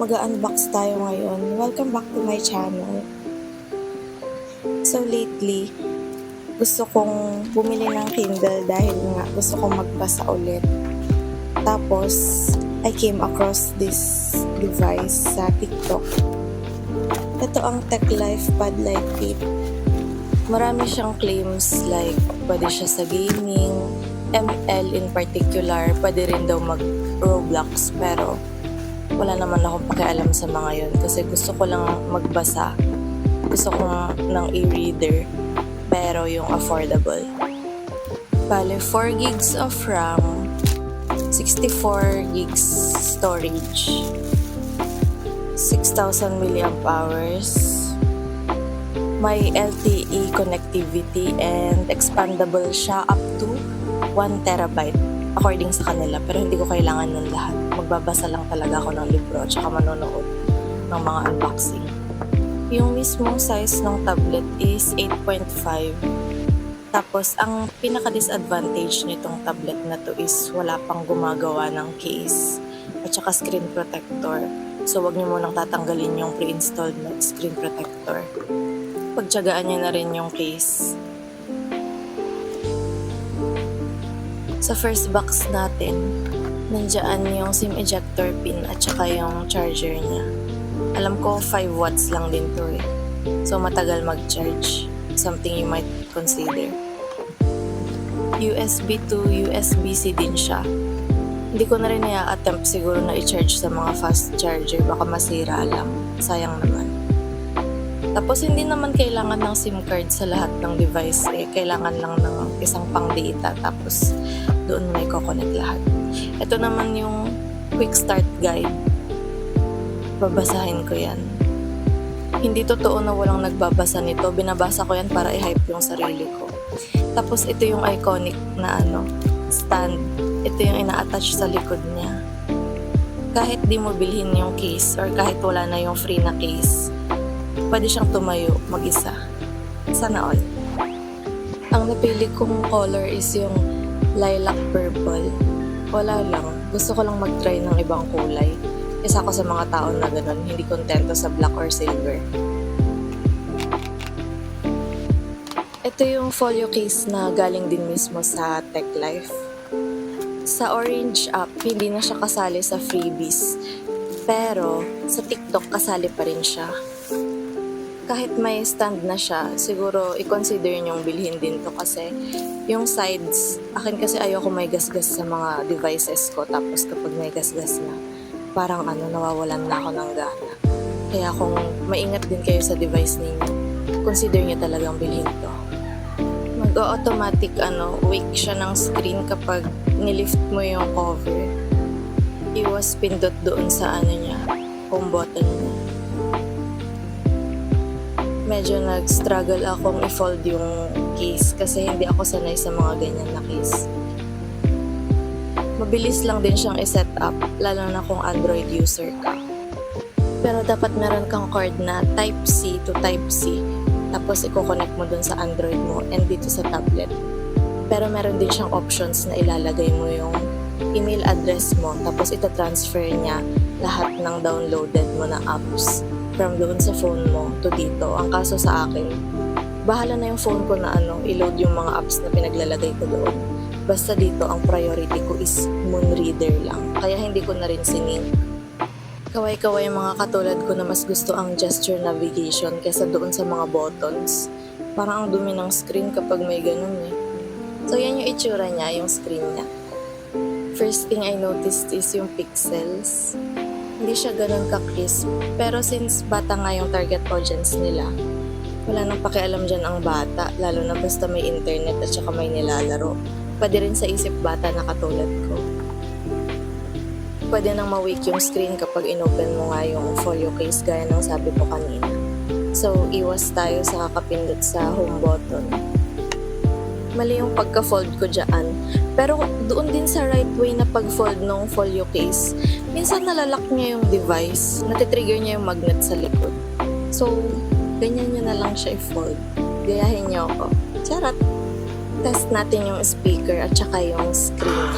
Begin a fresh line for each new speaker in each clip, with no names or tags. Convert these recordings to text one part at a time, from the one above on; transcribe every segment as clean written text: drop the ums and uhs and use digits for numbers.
mag-unbox tayo ngayon. Welcome back to my channel. So lately, gusto kong bumili ng Kindle dahil nga gusto kong magbasa ulit. Tapos, I came across this device sa TikTok. Ito ang TechLife Padlight Kit. Marami siyang claims like pwede siya sa gaming, ML in particular, pwede rin daw mag-Roblox pero wala naman akong pakialam sa mga yun kasi gusto ko lang magbasa. Gusto ko ng e-reader pero yung affordable. Bale, 4 gigs of RAM, 64 gigs storage, 6,000 milliamp hours, may LTE connectivity and expandable siya up to 1 terabyte according sa kanila, pero hindi ko kailangan ng lahat. Magbabasa lang talaga ako ng libro at saka manonood ng mga unboxing. Yung mismong size ng tablet is 8.5. Tapos, ang pinaka-disadvantage nitong tablet na to is wala pang gumagawa ng case at saka screen protector. So, wag niyo munang tatanggalin yung pre-installed na screen protector. Pagtiyagaan niyo na rin yung case. Sa first box natin, nandiyan yung SIM ejector pin at saka yung charger niya. Alam ko 5 watts lang din to eh. So matagal mag-charge. Something you might consider. USB to USB-C din siya. Hindi ko na rin attempt siguro na i-charge sa mga fast charger. Baka masira lang. Sayang naman. Tapos hindi naman kailangan ng SIM card sa lahat ng device eh. Kailangan lang ng isang pang data tapos doon may i-connect lahat. Ito naman yung quick start guide. Babasahin ko yan. Hindi totoo na walang nagbabasa nito. Binabasa ko yan para i-hype yung sarili ko. Tapos ito yung iconic na stand. Ito yung ina-attach sa likod niya. Kahit di mo bilhin yung case or kahit wala na yung free na case, pwede siyang tumayo mag-isa. Sana all. Ang napili kong color is yung lilac purple. Wala lang. Gusto ko lang mag-try ng ibang kulay. Isa ako sa mga tao na ganun, hindi kontento sa black or silver. Ito yung folio case na galing din mismo sa TechLife. Sa Orange app, hindi na siya kasali sa freebies. Pero sa TikTok, kasali pa rin siya. Kahit may stand na siya, siguro i-consider nyong bilhin din to kasi yung sides, akin kasi ayoko may gasgas sa mga devices ko tapos kapag may gasgas na, parang nawawalan na ako ng gana. Kaya kung maingat din kayo sa device ninyo, consider nyo talagang bilhin to. Mag-automatic wake siya ng screen kapag nilift mo yung cover. Iwas pindot doon sa niya, home button niya. Medyo nag-struggle akong i-fold yung case kasi hindi ako sanay sa mga ganyan na case. Mabilis lang din siyang i-set up, lalo na kung Android user ka. Pero dapat meron kang cord na Type-C to Type-C, tapos i-connect mo dun sa Android mo and dito sa tablet. Pero meron din siyang options na ilalagay mo yung email address mo, tapos ita-transfer niya lahat ng downloaded mo na apps from doon sa phone mo to dito. Ang kaso sa akin, bahala na yung phone ko na i-load yung mga apps na pinaglalagay ko doon. Basta dito, ang priority ko is Moonreader lang. Kaya hindi ko na rin sinink. Kaway-kaway mga katulad ko na mas gusto ang gesture navigation kesa doon sa mga buttons. Parang ang dumi ng screen kapag may ganun eh. So yan yung itsura niya, yung screen niya. First thing I noticed is yung pixels. Hindi siya ganun ka-crisp. Pero since bata nga yung target audience nila, wala nang pakialam dyan ang bata, lalo na basta may internet at saka may nilalaro. Pwede rin sa isip bata na katulad ko. Pwede nang ma-wake yung screen kapag inopen mo nga yung folio case gaya ng sabi ko kanina. So, iwas tayo sa kakapindot sa home button. Mali yung pagka-fold ko dyan. Pero doon din sa right way na pag-fold ng folio case, minsan nalalak niya yung device, natitrigger niya yung magnet sa likod. So, ganyan nyo na lang siya i-fold. Gayahin niyo ako. Charot! Test natin yung speaker at saka yung screen.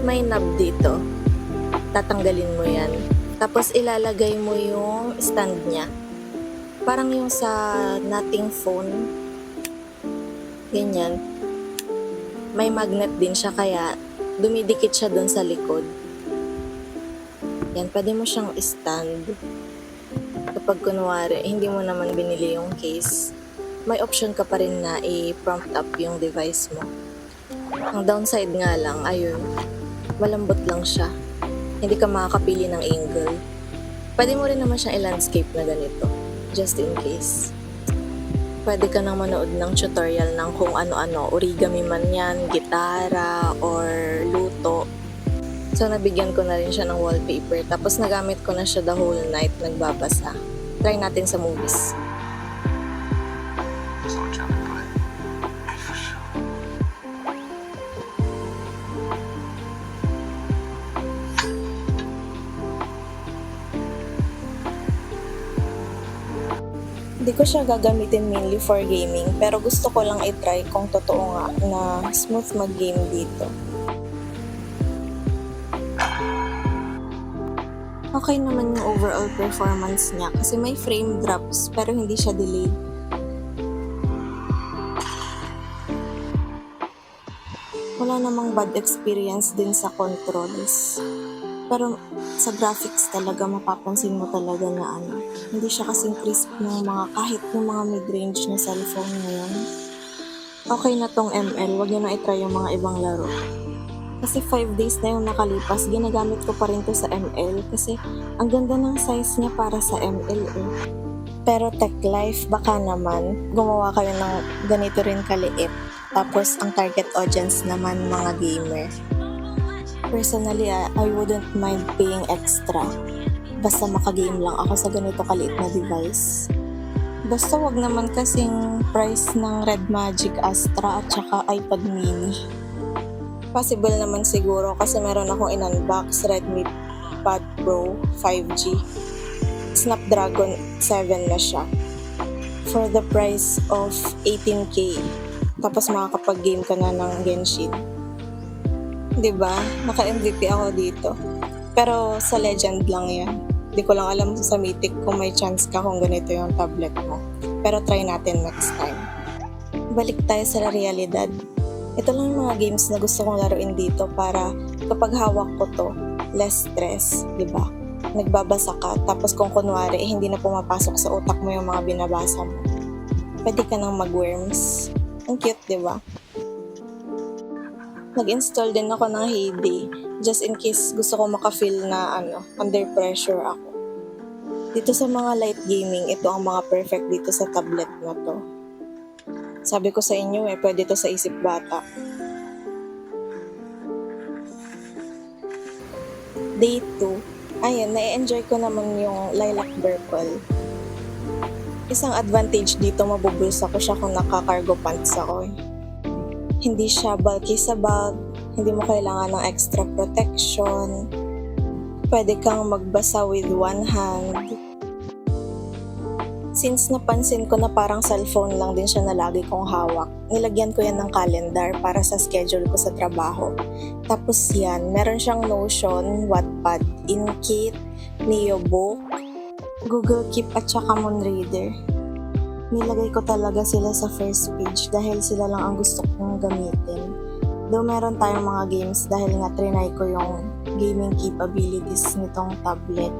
May knob dito. Tatanggalin mo yan. Tapos ilalagay mo yung stand niya. Parang yung sa nothing phone. Ganyan. May magnet din siya kaya dumidikit siya dun sa likod. Yan, pwede mo siyang stand. Kapag kunwari, hindi mo naman binili yung case, may option ka pa rin na i-prompt up yung device mo. Ang downside nga lang, ayun, malambot lang siya. Hindi ka makakapili ng angle. Pwede mo rin naman siyang i-landscape na ganito, just in case. Pwede ka nang manood ng tutorial ng kung ano-ano, origami man yan, gitara, or luto. So, nabigyan ko na rin siya ng wallpaper. Tapos, nagamit ko na siya the whole night nagbabasa. Try natin sa movies. Hindi ko siya gagamitin mainly for gaming, pero gusto ko lang i-try kung totoo nga na smooth mag-game dito. Okay naman yung overall performance niya kasi may frame drops pero hindi siya delayed. Wala namang bad experience din sa controls. Pero sa graphics talaga mapapansin mo talaga na hindi siya kasing crisp ng kahit ng mga mid-range na cellphone ngayon. Okay na tong ML, wag nyo na i-try yung mga ibang laro. Kasi 5 days na yung nakalipas, ginagamit ko pa rin to sa ML kasi ang ganda ng size niya para sa ML eh. Pero Tech Life, baka naman gumawa kayo ng ganito rin kaliit. Tapos ang target audience naman mga gamer. Personally, I wouldn't mind paying extra. Basta makagame lang ako sa ganito kaliit na device. Basta wag naman kasing price ng Red Magic Astra at saka iPad mini. Possible naman siguro kasi meron akong in-unbox Redmi Pad Pro 5G. Snapdragon 7 na siya. For the price of 18K. Tapos makakapag-game ka na ng Genshin. Diba? Naka-MVP ako dito. Pero sa Legend lang yan. Di ko lang alam sa Mythic kung may chance ka kung ganito yung tablet mo. Pero try natin next time. Balik tayo sa realidad. Ito lang yung mga games na gusto kong laruin dito para kapag hawak ko to, less stress, diba? Nagbabasa ka, tapos kung kunwari hindi na pumapasok sa utak mo yung mga binabasa mo. Pwede ka nang mag-worms. Ang cute, diba? Nag-install din ako ng Heyday just in case gusto ko maka-feel na under pressure ako. Dito sa mga light gaming, ito ang mga perfect dito sa tablet na to. Sabi ko sa inyo pwede to sa isip bata. Day 2. Ayan, na-enjoy ko naman yung Lilac Purple. Isang advantage dito, mabubulsa ko siya kung naka-cargo pants ako eh. Hindi siya bulky sa bag, hindi mo kailangan ng extra protection. Pwede kang magbasa with one hand. Since napansin ko na parang cellphone lang din siya na lagi kong hawak, nilagyan ko yan ng calendar para sa schedule ko sa trabaho. Tapos yan, meron siyang Notion, Wattpad, Inkit, Neobook, Google Keep at saka Moonreader. Nilagay ko talaga sila sa first page dahil sila lang ang gusto kong gamitin. Though meron tayong mga games dahil nga trinay ko yung gaming capabilities nitong tablet.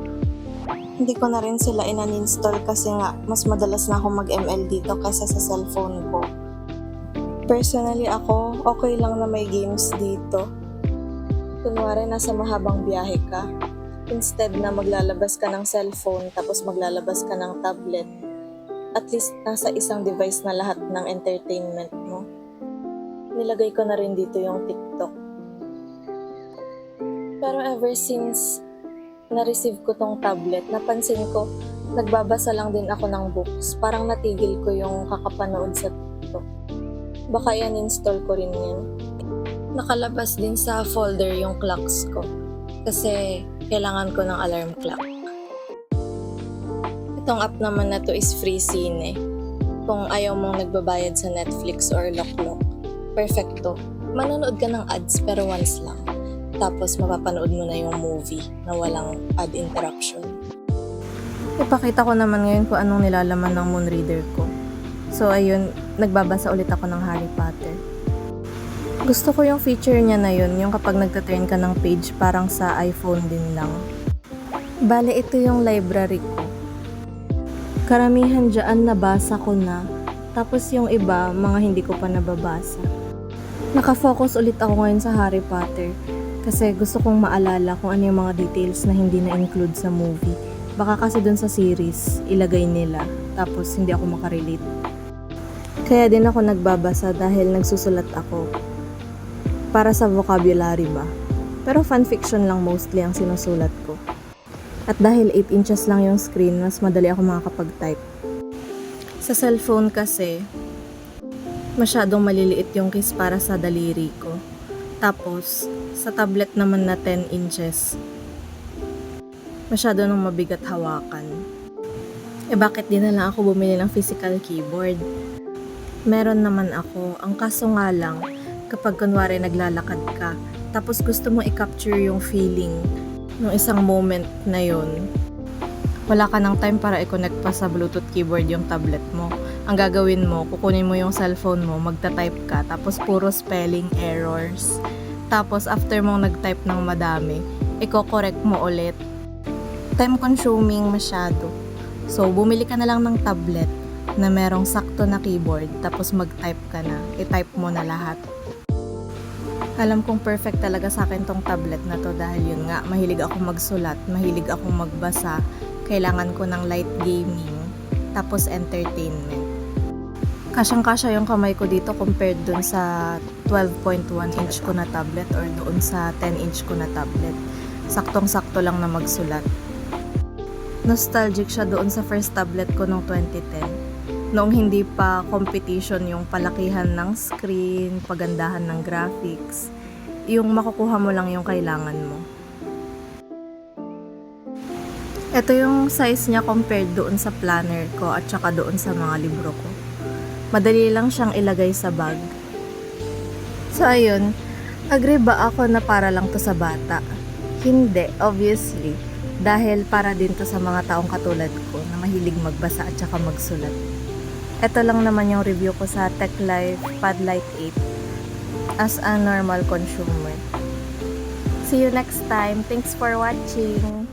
Hindi ko na rin sila in-uninstall kasi nga mas madalas na ako mag-ML dito kaysa sa cellphone ko. Personally ako, okay lang na may games dito. Kunwari nasa mahabang biyahe ka, instead na maglalabas ka ng cellphone tapos maglalabas ka ng tablet, at least nasa isang device na lahat ng entertainment mo. Nilagay ko na rin dito yung TikTok. Pero ever since na-receive ko tong tablet, napansin ko, nagbabasa lang din ako ng books. Parang natigil ko yung kakapanood sa TikTok. Baka yan install ko rin yan. Nakalabas din sa folder yung clocks ko. Kasi kailangan ko ng alarm clock. Itong app naman na to is free Cine. Kung ayaw mong nagbabayad sa Netflix or Loklok, perfecto. Manonood ka ng ads pero once lang. Tapos mapapanood mo na yung movie na walang ad interruption. Ipakita ko naman ngayon kung anong nilalaman ng moon reader ko. So ayun, nagbabasa ulit ako ng Harry Potter. Gusto ko yung feature niya na yun, yung kapag nagtaturn ka ng page parang sa iPhone din lang. Bale, ito yung library ko. Karamihan dyan nabasa ko na, tapos yung iba, mga hindi ko pa nababasa. Nakafocus ulit ako ngayon sa Harry Potter kasi gusto kong maalala kung ano yung mga details na hindi na-include sa movie. Baka kasi dun sa series, ilagay nila, tapos hindi ako makarelate. Kaya din ako nagbabasa dahil nagsusulat ako. Para sa vocabulary ba? Pero fanfiction lang mostly ang sinusulat ko. At dahil 8 inches lang yung screen, mas madali ako makakapag-type. Sa cellphone kasi, masyadong maliliit yung case para sa daliri ko. Tapos, sa tablet naman na 10 inches, masyado nang mabigat hawakan. Bakit di na lang ako bumili ng physical keyboard? Meron naman ako, ang kaso nga lang, kapag kunwari naglalakad ka, tapos gusto mo i-capture yung feeling ng isang moment na yun, wala ka ng time para i-connect pa sa Bluetooth keyboard yung tablet mo. Ang gagawin mo, kukunin mo yung cellphone mo, magta-type ka, tapos puro spelling errors. Tapos after mong nag-type ng madami, i-correct mo ulit. Time consuming masyado. So, bumili ka na lang ng tablet na merong sakto na keyboard, tapos mag-type ka na. I-type mo na lahat. Alam kong perfect talaga sa akin tong tablet na to dahil yun nga, mahilig ako magsulat, mahilig ako magbasa, kailangan ko ng light gaming, tapos entertainment. Kasyang-kasya yung kamay ko dito compared dun sa 12.1 inch ko na tablet or doon sa 10 inch ko na tablet. Saktong-sakto lang na magsulat. Nostalgic siya doon sa first tablet ko noong 2010. Noong hindi pa competition yung palakihan ng screen, pagandahan ng graphics, yung makukuha mo lang yung kailangan mo. Ito yung size niya compared doon sa planner ko at saka doon sa mga libro ko. Madali lang siyang ilagay sa bag. So ayun, agree ba ako na para lang to sa bata? Hindi, obviously. Dahil para din to sa mga taong katulad ko na mahilig magbasa at saka magsulat. Ito lang naman yung review ko sa TechLife Padlight 8 as a normal consumer. See you next time. Thanks for watching.